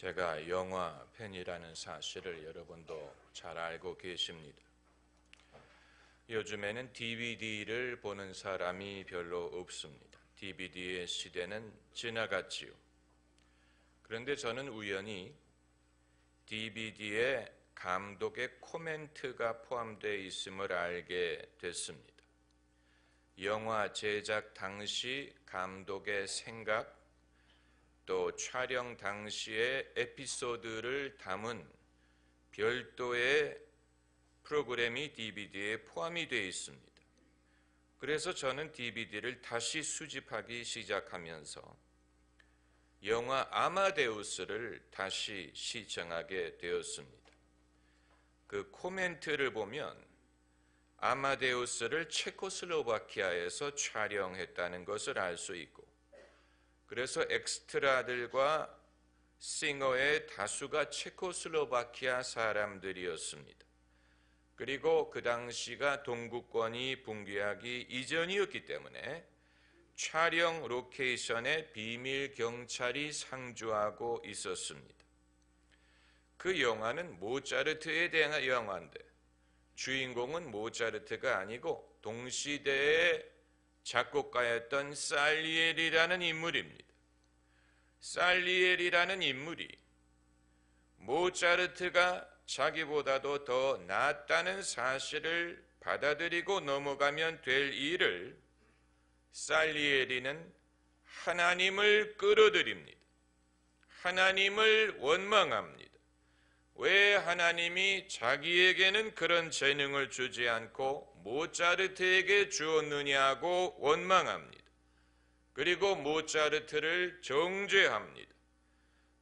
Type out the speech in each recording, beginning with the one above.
제가 영화 팬이라는 사실을 여러분도 잘 알고 계십니다. 요즘에는 DVD를 보는 사람이 별로 없습니다. DVD의 시대는 지나갔지요. 그런데 저는 우연히 DVD에 감독의 코멘트가 포함되어 있음을 알게 됐습니다. 영화 제작 당시 감독의 생각, 또 촬영 당시의 에피소드를 담은 별도의 프로그램이 DVD에 포함이 되어 있습니다. 그래서 저는 DVD를 다시 수집하기 시작하면서 영화 아마데우스를 다시 시청하게 되었습니다. 그 코멘트를 보면 아마데우스를 체코슬로바키아에서 촬영했다는 것을 알 수 있고, 그래서 엑스트라들과 싱어의 다수가 체코슬로바키아 사람들이었습니다. 그리고 그 당시가 동구권이 붕괴하기 이전이었기 때문에 촬영 로케이션에 비밀 경찰이 상주하고 있었습니다. 그 영화는 모차르트에 대한 영화인데 주인공은 모차르트가 아니고 동시대의 작곡가였던 살리에리라는 인물입니다. 살리에리라는 인물이 모차르트가 자기보다도 더 낫다는 사실을 받아들이고 넘어가면 될 일을 살리에리는 하나님을 끌어들입니다. 하나님을 원망합니다. 왜 하나님이 자기에게는 그런 재능을 주지 않고 모차르트에게 주었느냐고 원망합니다. 그리고 모차르트를 정죄합니다.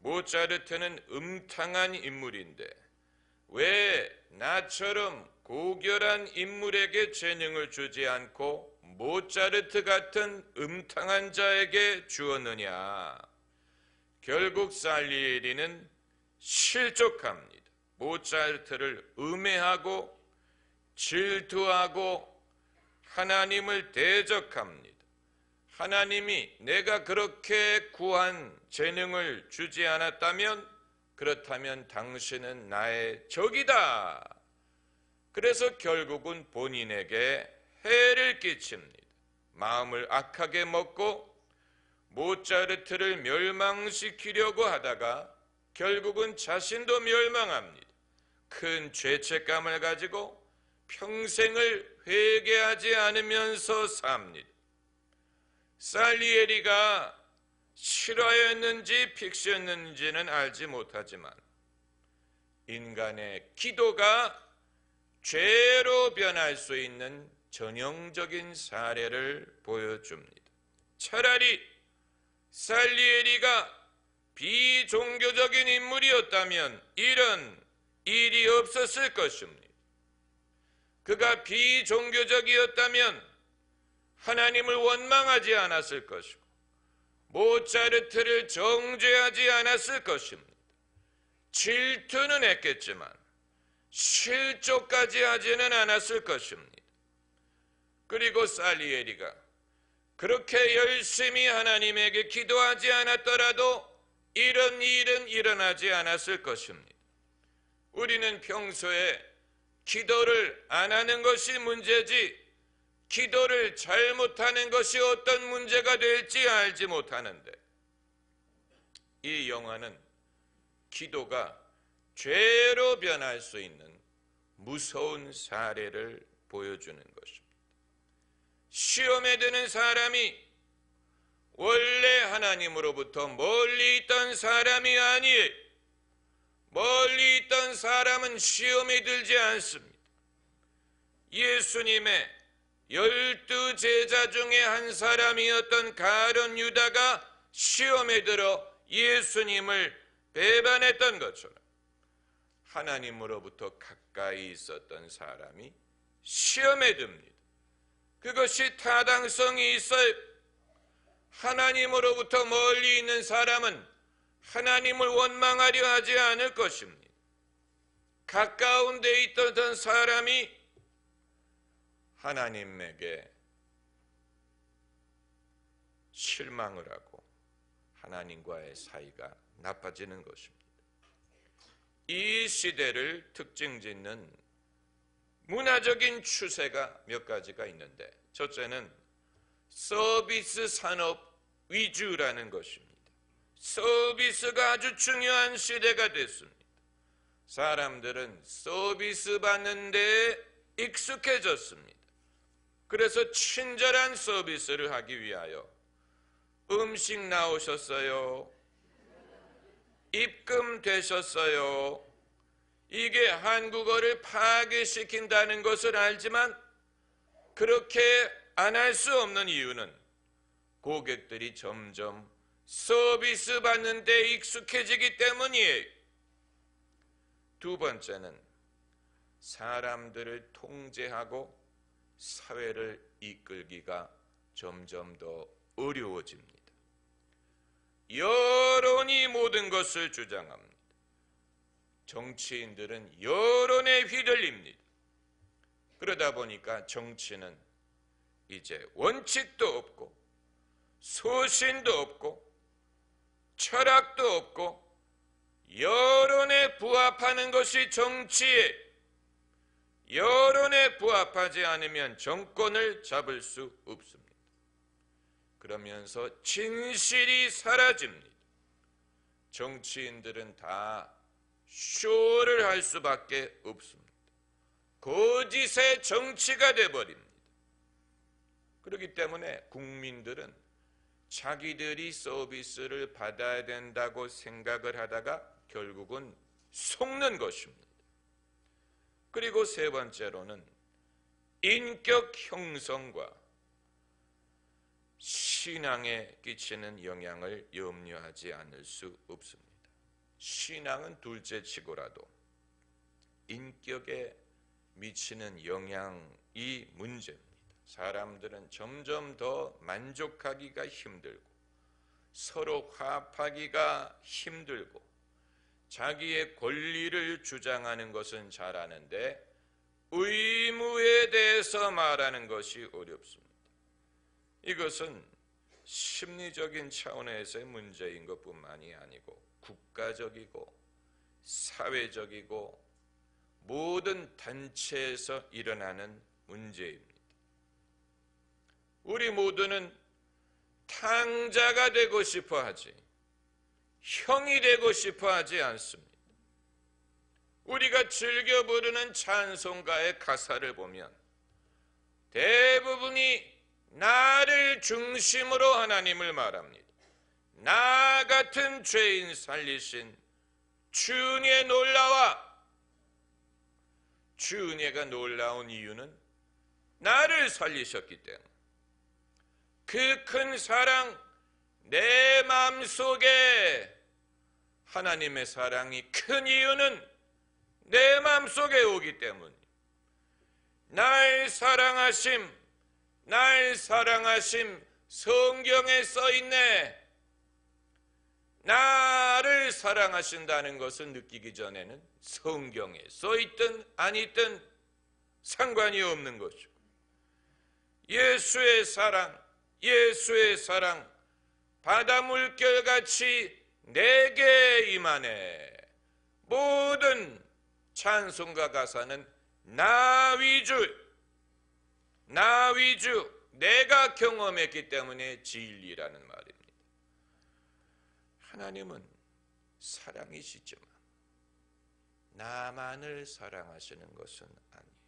모차르트는 음탕한 인물인데 왜 나처럼 고결한 인물에게 재능을 주지 않고 모차르트 같은 음탕한 자에게 주었느냐. 결국 살리에리는 실족합니다. 모차르트를 음해하고 질투하고 하나님을 대적합니다. 하나님이 내가 그렇게 구한 재능을 주지 않았다면 그렇다면 당신은 나의 적이다. 그래서 결국은 본인에게 해를 끼칩니다. 마음을 악하게 먹고 모차르트를 멸망시키려고 하다가 결국은 자신도 멸망합니다. 큰 죄책감을 가지고 평생을 회개하지 않으면서 삽니다. 살리에리가 실화였는지 픽션이었는지는 알지 못하지만 인간의 기도가 죄로 변할 수 있는 전형적인 사례를 보여줍니다. 차라리 살리에리가 비종교적인 인물이었다면 이런 일이 없었을 것입니다. 그가 비종교적이었다면 하나님을 원망하지 않았을 것이고 모차르트를 정죄하지 않았을 것입니다. 질투는 했겠지만 실족까지 하지는 않았을 것입니다. 그리고 살리에리가 그렇게 열심히 하나님에게 기도하지 않았더라도 이런 일은 일어나지 않았을 것입니다. 우리는 평소에 기도를 안 하는 것이 문제지 기도를 잘못하는 것이 어떤 문제가 될지 알지 못하는데 이 영화는 기도가 죄로 변할 수 있는 무서운 사례를 보여주는 것입니다. 시험에 드는 사람이 원래 하나님으로부터 멀리 있던 사람이 아니에요. 멀리 있던 사람은 시험에 들지 않습니다. 예수님의 12 제자 중에 한 사람이었던 가룟 유다가 시험에 들어 예수님을 배반했던 것처럼 하나님으로부터 가까이 있었던 사람이 시험에 듭니다. 그것이 타당성이 있어요. 하나님으로부터 멀리 있는 사람은 하나님을 원망하려 하지 않을 것입니다. 가까운 데 있던 사람이 하나님에게 실망을 하고 하나님과의 사이가 나빠지는 것입니다. 이 시대를 특징짓는 문화적인 추세가 몇 가지가 있는데, 첫째는 서비스 산업 위주라는 것입니다. 서비스가 아주 중요한 시대가 됐습니다. 사람들은 서비스 받는 데 익숙해졌습니다. 그래서 친절한 서비스를 하기 위하여 음식 나오셨어요? 입금되셨어요? 이게 한국어를 파괴시킨다는 것을 알지만 그렇게 안 할 수 없는 이유는 고객들이 점점 서비스 받는 데 익숙해지기 때문이에요. 두 번째는 사람들을 통제하고 사회를 이끌기가 점점 더 어려워집니다. 여론이 모든 것을 주장합니다. 정치인들은 여론에 휘둘립니다. 그러다 보니까 정치는 이제 원칙도 없고 소신도 없고 철학도 없고 여론에 부합하는 것이 정치에, 여론에 부합하지 않으면 정권을 잡을 수 없습니다. 그러면서 진실이 사라집니다. 정치인들은 다 쇼를 할 수밖에 없습니다. 거짓의 정치가 되어버립니다. 그렇기 때문에 국민들은 자기들이 서비스를 받아야 된다고 생각을 하다가 결국은 속는 것입니다. 그리고 세 번째로는 인격 형성과 신앙에 끼치는 영향을 염려하지 않을 수 없습니다. 신앙은 둘째치고라도 인격에 미치는 영향이 문제입니다. 사람들은 점점 더 만족하기가 힘들고 서로 화합하기가 힘들고 자기의 권리를 주장하는 것은 잘하는데 의무에 대해서 말하는 것이 어렵습니다. 이것은 심리적인 차원에서의 문제인 것뿐만이 아니고 국가적이고 사회적이고 모든 단체에서 일어나는 문제입니다. 우리 모두는 탕자가 되고 싶어 하지 형이 되고 싶어 하지 않습니다. 우리가 즐겨 부르는 찬송가의 가사를 보면 대부분이 나를 중심으로 하나님을 말합니다. 나 같은 죄인 살리신 주 은혜 놀라와. 주 은혜가 놀라운 이유는 나를 살리셨기 때문에, 그 큰 사랑, 내 마음속에 하나님의 사랑이 큰 이유는 내 마음속에 오기 때문에, 날 사랑하심 성경에 써있네. 나를 사랑하신다는 것을 느끼기 전에는 성경에 써있든 아니든 상관이 없는 것이고, 예수의 사랑 바다 물결같이 내게 임하네. 모든 찬송가 가사는 나 위주, 내가 경험했기 때문에 진리라는 말입니다. 하나님은 사랑이시지만 나만을 사랑하시는 것은 아니에요.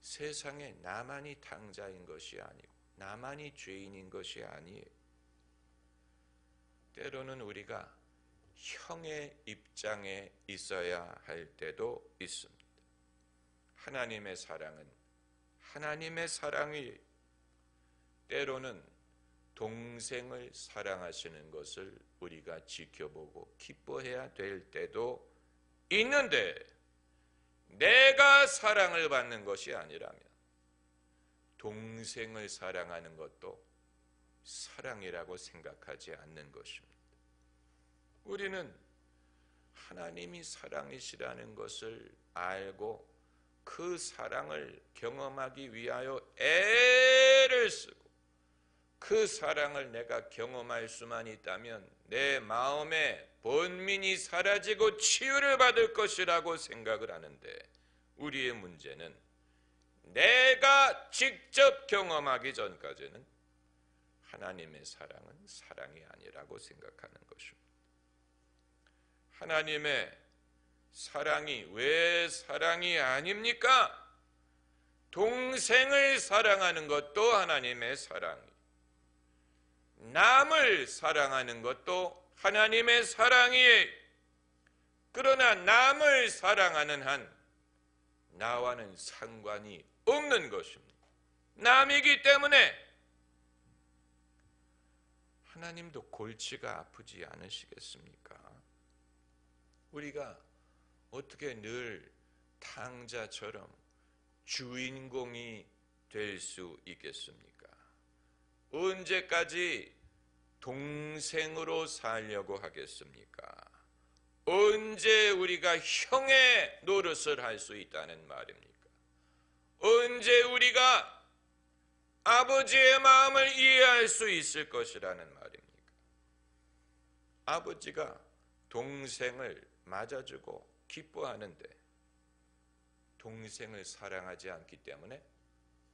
세상에 나만이 탕자인 것이 아니고 나만이 죄인인 것이 아니에요. 때로는 우리가 형의 입장에 있어야 할 때도 있습니다. 하나님의 사랑은 하나님의 사랑이, 때로는 동생을 사랑하시는 것을 우리가 지켜보고 기뻐해야 될 때도 있는데, 내가 사랑을 받는 것이 아니라면 동생을 사랑하는 것도 사랑이라고 생각하지 않는 것입니다. 우리는 하나님이 사랑이시라는 것을 알고 그 사랑을 경험하기 위하여 애를 쓰고, 그 사랑을 내가 경험할 수만 있다면 내 마음의 번민이 사라지고 치유를 받을 것이라고 생각을 하는데, 우리의 문제는 내가 직접 경험하기 전까지는 하나님의 사랑은 사랑이 아니라고 생각하는 것입니다. 하나님의 사랑이 왜 사랑이 아닙니까? 동생을 사랑하는 것도 하나님의 사랑이, 남을 사랑하는 것도 하나님의 사랑이에요. 그러나 남을 사랑하는 한 나와는 상관이 없는 것입니다. 남이기 때문에 하나님도 골치가 아프지 않으시겠습니까? 우리가 어떻게 늘 탕자처럼 주인공이 될 수 있겠습니까? 언제까지 동생으로 살려고 하겠습니까? 언제 우리가 형의 노릇을 할 수 있다는 말입니까? 언제 우리가 아버지의 마음을 이해할 수 있을 것이라는 말입니까? 아버지가 동생을 맞아주고 기뻐하는데 동생을 사랑하지 않기 때문에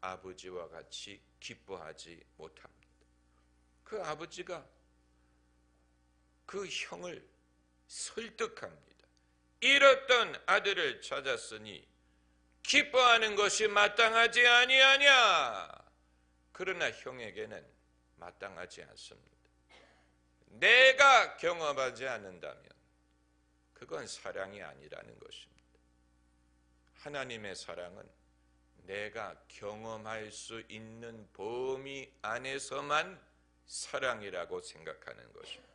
아버지와 같이 기뻐하지 못합니다. 그 아버지가 그 형을 설득합니다. 잃었던 아들을 찾았으니 기뻐하는 것이 마땅하지 아니하냐? 그러나 형에게는 마땅하지 않습니다. 내가 경험하지 않는다면 그건 사랑이 아니라는 것입니다. 하나님의 사랑은 내가 경험할 수 있는 범위 안에서만 사랑이라고 생각하는 것입니다.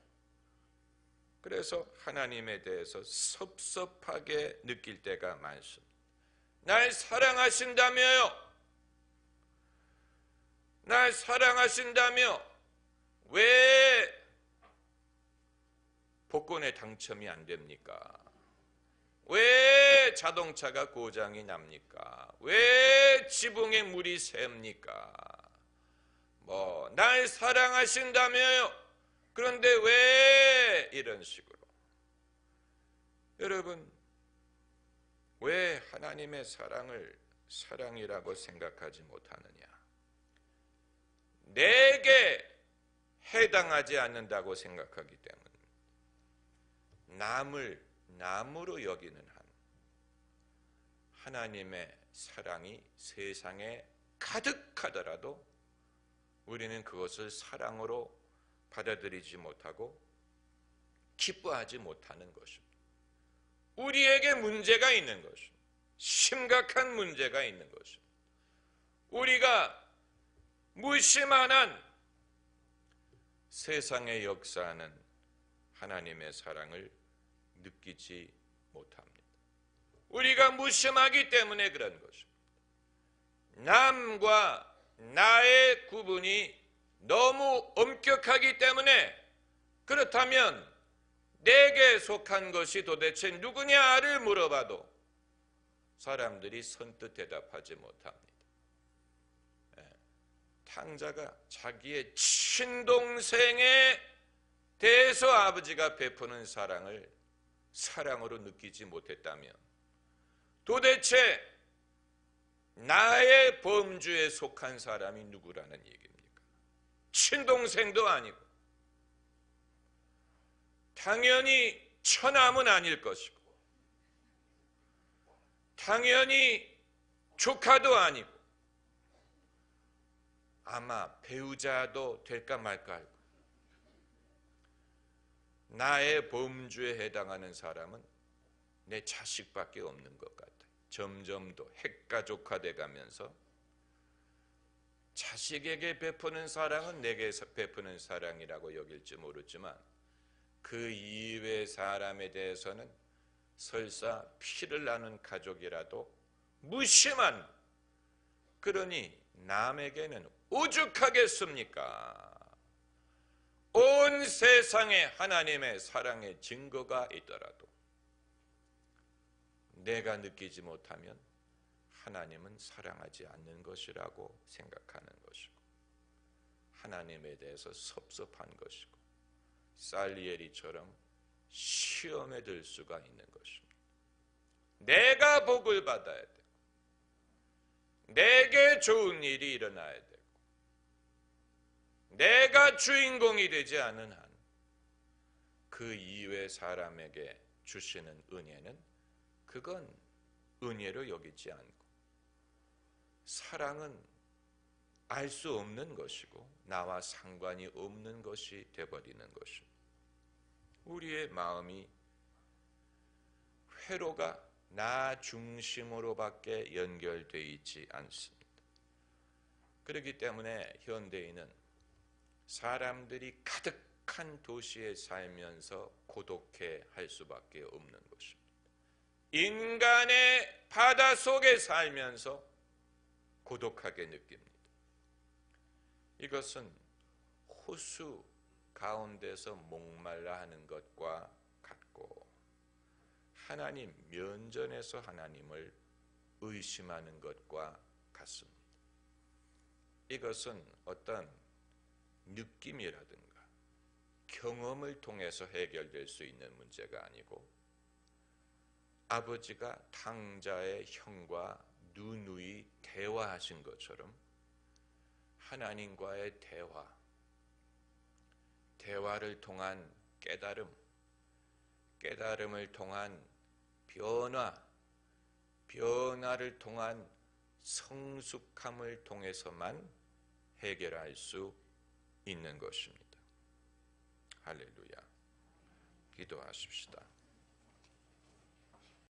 그래서 하나님에 대해서 섭섭하게 느낄 때가 많습니다. 날 사랑하신다며요. 날 사랑하신다며 왜 복권에 당첨이 안 됩니까? 왜 자동차가 고장이 납니까? 왜 지붕에 물이 새입니까? 날 사랑하신다며요. 그런데 왜 이런 식으로? 여러분, 왜 하나님의 사랑을 사랑이라고 생각하지 못하느냐? 내게 해당하지 않는다고 생각하기 때문에 남을 남으로 여기는 한 하나님의 사랑이 세상에 가득하더라도 우리는 그것을 사랑으로 받아들이지 못하고 기뻐하지 못하는 것입니다. 우리에게 문제가 있는 것입니다. 심각한 문제가 있는 것입니다. 우리가 무심한 세상에 역사하는 하나님의 사랑을 느끼지 못합니다. 우리가 무심하기 때문에 그런 것입니다. 남과 나의 구분이 너무 엄격하기 때문에, 그렇다면 내게 속한 것이 도대체 누구냐를 물어봐도 사람들이 선뜻 대답하지 못합니다. 탕자가 자기의 친동생에 대해서 아버지가 베푸는 사랑을 사랑으로 느끼지 못했다면 도대체 나의 범주에 속한 사람이 누구라는 얘기입니까? 친동생도 아니고 당연히 처남은 아닐 것이고 당연히 조카도 아니고 아마 배우자도 될까 말까 알고 나의 범주에 해당하는 사람은 내 자식밖에 없는 것 같아요. 점점 더 핵가족화돼 가면서 자식에게 베푸는 사랑은 내게 베푸는 사랑이라고 여길지 모르지만 그 이외의 사람에 대해서는 설사 피를 나눈 가족이라도 무심한, 그러니 남에게는 오죽하겠습니까? 온 세상에 하나님의 사랑의 증거가 있더라도 내가 느끼지 못하면 하나님은 사랑하지 않는 것이라고 생각하는 것이고 하나님에 대해서 섭섭한 것이고 살리에리처럼 시험에 들 수가 있는 것입니다. 내가 복을 받아야 되고 내게 좋은 일이 일어나야 되고 내가 주인공이 되지 않은 한 그 이외 사람에게 주시는 은혜는 그건 은혜로 여기지 않고 사랑은 알 수 없는 것이고 나와 상관이 없는 것이 되어버리는 것입니다. 우리의 마음이 회로가 나 중심으로밖에 연결되어 있지 않습니다. 그렇기 때문에 현대인은 사람들이 가득한 도시에 살면서 고독해 할 수밖에 없는 것입니다. 인간의 바다 속에 살면서 고독하게 느낍니다. 이것은 호수 가운데서 목말라 하는 것과 같고 하나님 면전에서 하나님을 의심하는 것과 같습니다. 이것은 어떤 느낌이라든가 경험을 통해서 해결될 수 있는 문제가 아니고 아버지가 탕자의 형과 누누이 대화하신 것처럼 하나님과의 대화를 통한 깨달음, 깨달음을 통한 변화를 통한 성숙함을 통해서만 해결할 수 있는 것입니다. 할렐루야. 기도하십시다.